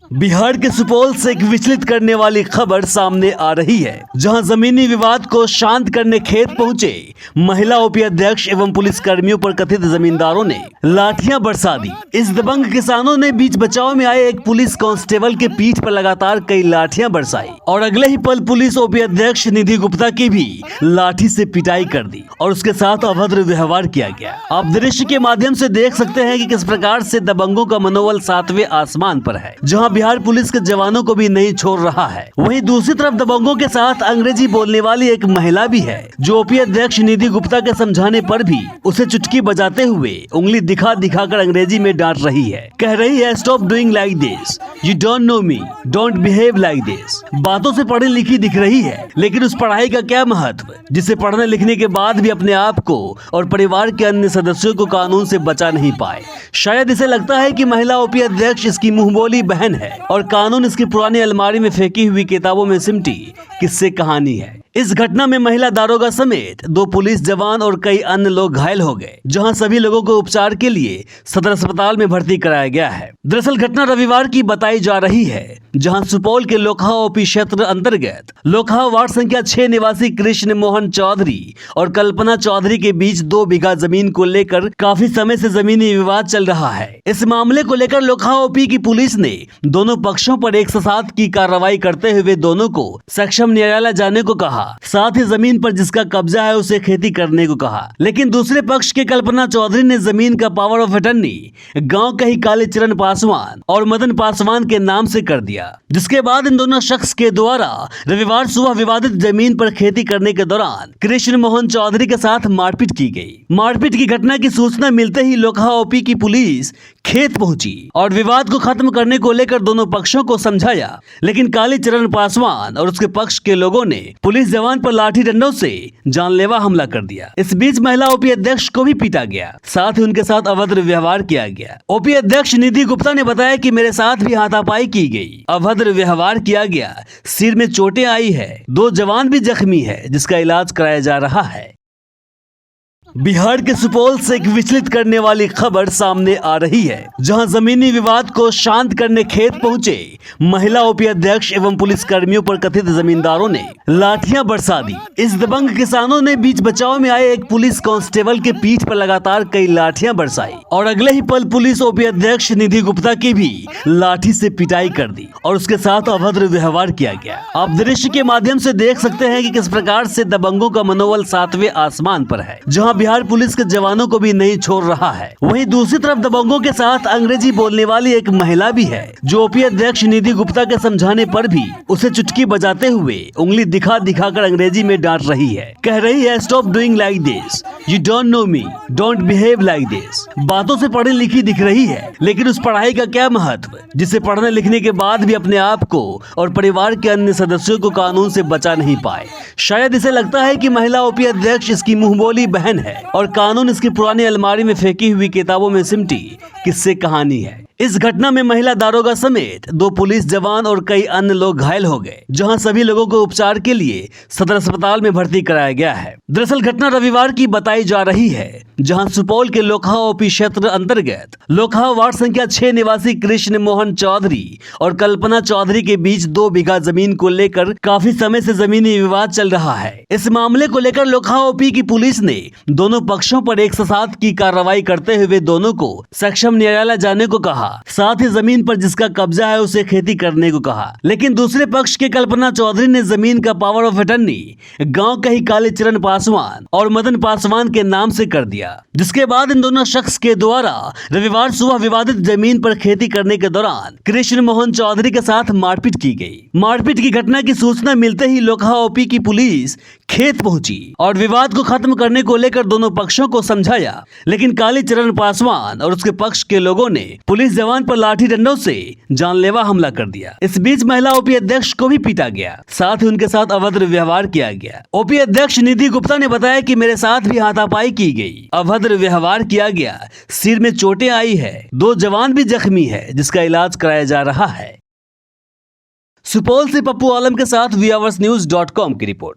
बिहार के सुपौल से एक विचलित करने वाली खबर सामने आ रही है, जहां जमीनी विवाद को शांत करने खेत पहुंचे महिला ओपी अध्यक्ष एवं पुलिस कर्मियों पर कथित जमींदारों ने लाठियां बरसा दी। इस दबंग किसानों ने बीच बचाव में आए एक पुलिस कांस्टेबल के पीठ पर लगातार कई लाठियां बरसाई और अगले ही पल पुलिस ओपी अध्यक्ष निधि गुप्ता की भी लाठी से पिटाई कर दी और उसके साथ अभद्र व्यवहार किया गया। आप दृश्य के माध्यम से देख सकते हैं कि किस प्रकार से दबंगों का मनोबल 7वें आसमान पर है, जहां बिहार पुलिस के जवानों को भी नहीं छोड़ रहा है। वहीं दूसरी तरफ दबंगों के साथ अंग्रेजी बोलने वाली एक महिला भी है, जो ओपी अध्यक्ष निधि गुप्ता के समझाने पर भी उसे चुटकी बजाते हुए उंगली दिखा दिखाकर अंग्रेजी में डांट रही है। कह रही है, stop doing like this, you don't know me, don't behave like this. बातों से पढ़ी लिखी दिख रही है, लेकिन उस पढ़ाई का क्या महत्व, जिसे पढ़ने लिखने के बाद भी अपने आप को और परिवार के अन्य सदस्यों को कानून से बचा नहीं पाए। शायद इसे लगता है कि महिला ओपी अध्यक्ष इसकी मुंहबोली बहन है और कानून इसकी पुरानी अलमारी में फेंकी हुई किताबों में सिमटी किस्से कहानी है। इस घटना में महिला दारोगा समेत 2 पुलिस जवान और कई अन्य लोग घायल हो गए, जहां सभी लोगों को उपचार के लिए सदर अस्पताल में भर्ती कराया गया है। दरअसल घटना रविवार की बताई जा रही है, जहां सुपौल के लोकहा ओपी क्षेत्र अंतर्गत लोकहा वार्ड संख्या 6 निवासी कृष्ण मोहन चौधरी और कल्पना चौधरी के बीच 2 बीघा जमीन को लेकर काफी समय से जमीनी विवाद चल रहा है। इस मामले को लेकर लोकहा ओपी की पुलिस ने दोनों पक्षों पर 107 की कार्रवाई करते हुए दोनों को सक्षम न्यायालय जाने को कहा, साथ ही जमीन पर जिसका कब्जा है उसे खेती करने को कहा। लेकिन दूसरे पक्ष के कल्पना चौधरी ने जमीन का पावर ऑफ अटर्नी गांव के ही कालीचरण पासवान और मदन पासवान के नाम से कर दिया, जिसके बाद इन दोनों शख्स के द्वारा रविवार सुबह विवादित जमीन पर खेती करने के दौरान कृष्ण मोहन चौधरी के साथ मारपीट की गई। मारपीट की घटना की सूचना मिलते ही लोकहा ओपी की पुलिस खेत पहुंची और विवाद को खत्म करने को लेकर दोनों पक्षों को समझाया, लेकिन कालीचरण पासवान और उसके पक्ष के लोगों ने पुलिस जवान पर लाठी डंडों से जानलेवा हमला कर दिया। इस बीच महिला ओपी अध्यक्ष को भी पीटा गया, साथ ही उनके साथ अभद्र व्यवहार किया गया। ओपी अध्यक्ष निधि गुप्ता ने बताया कि मेरे साथ भी हाथापाई की गई, अभद्र व्यवहार किया गया, सिर में चोटें आई है, 2 जवान भी जख्मी है, जिसका इलाज कराया जा रहा है। बिहार के सुपौल से एक विचलित करने वाली खबर सामने आ रही है, जहां जमीनी विवाद को शांत करने खेत पहुंचे महिला ओपी अध्यक्ष एवं पुलिस कर्मियों पर कथित जमींदारों ने लाठियां बरसा दी। इस दबंग किसानों ने बीच बचाव में आए एक पुलिस कांस्टेबल के पीठ पर लगातार कई लाठियां बरसाई और अगले ही पल पुलिस ओपी अध्यक्ष निधि गुप्ता की भी लाठी से पिटाई कर दी और उसके साथ अभद्र व्यवहार किया गया। आप दृश्य के माध्यम से देख सकते हैं कि किस प्रकार से दबंगों का मनोबल 7वें आसमान पर है, जहां बिहार पुलिस के जवानों को भी नहीं छोड़ रहा है। वहीं दूसरी तरफ दबंगों के साथ अंग्रेजी बोलने वाली एक महिला भी है, जो ओपी अध्यक्ष निधि गुप्ता के समझाने पर भी उसे चुटकी बजाते हुए उंगली दिखा दिखाकर अंग्रेजी में डांट रही है। कह रही है, stop doing like this, you don't know me, don't behave like this. बातों से पढ़ी लिखी दिख रही है, लेकिन उस पढ़ाई का क्या महत्व, जिसे पढ़ने लिखने के बाद भी अपने आप को और परिवार के अन्य सदस्यों को कानून से बचा नहीं पाए। शायद इसे लगता है कि महिला ओपी अध्यक्ष इसकी मुंहबोली बहन है और कानून इसकी पुरानी अलमारी में फेंकी हुई किताबों में सिमटी किस्से कहानी है। इस घटना में महिला दारोगा समेत 2 पुलिस जवान और कई अन्य लोग घायल हो गए, जहां सभी लोगों को उपचार के लिए सदर अस्पताल में भर्ती कराया गया है। दरअसल घटना रविवार की बताई जा रही है, जहां सुपौल के लोकहा ओपी क्षेत्र अंतर्गत लोकहा वार्ड संख्या 6 निवासी कृष्ण मोहन चौधरी और कल्पना चौधरी के बीच 2 बीघा जमीन को लेकर काफी समय से जमीनी विवाद चल रहा है। इस मामले को लेकर लोकहा ओपी की पुलिस ने दोनों पक्षों पर 107 की कार्रवाई करते हुए दोनों को सक्षम न्यायालय जाने को कहा, साथ ही जमीन पर जिसका कब्जा है उसे खेती करने को कहा। लेकिन दूसरे पक्ष के कल्पना चौधरी ने जमीन का पावर ऑफ अटर्नी गांव के ही कालीचरण पासवान और मदन पासवान के नाम से कर दिया, जिसके बाद इन दोनों शख्स के द्वारा रविवार सुबह विवादित जमीन पर खेती करने के दौरान कृष्ण मोहन चौधरी के साथ मारपीट की गई। मारपीट की घटना की सूचना मिलते ही लोकहा ओपी की पुलिस खेत पहुंची और विवाद को खत्म करने को लेकर दोनों पक्षों को समझाया, लेकिन कालीचरण पासवान और उसके पक्ष के लोगों ने पुलिस जवान पर लाठी डंडों से जानलेवा हमला कर दिया। इस बीच महिला ओपी अध्यक्ष को भी पीटा गया, साथ ही उनके साथ अभद्र व्यवहार किया गया। ओपी अध्यक्ष निधि गुप्ता ने बताया कि मेरे साथ भी हाथापाई की गई, अभद्र व्यवहार किया गया, सिर में चोटें आई है, 2 जवान भी जख्मी है, जिसका इलाज कराया जा रहा है। सुपौल से पप्पू आलम के साथ viewers news.com की रिपोर्ट।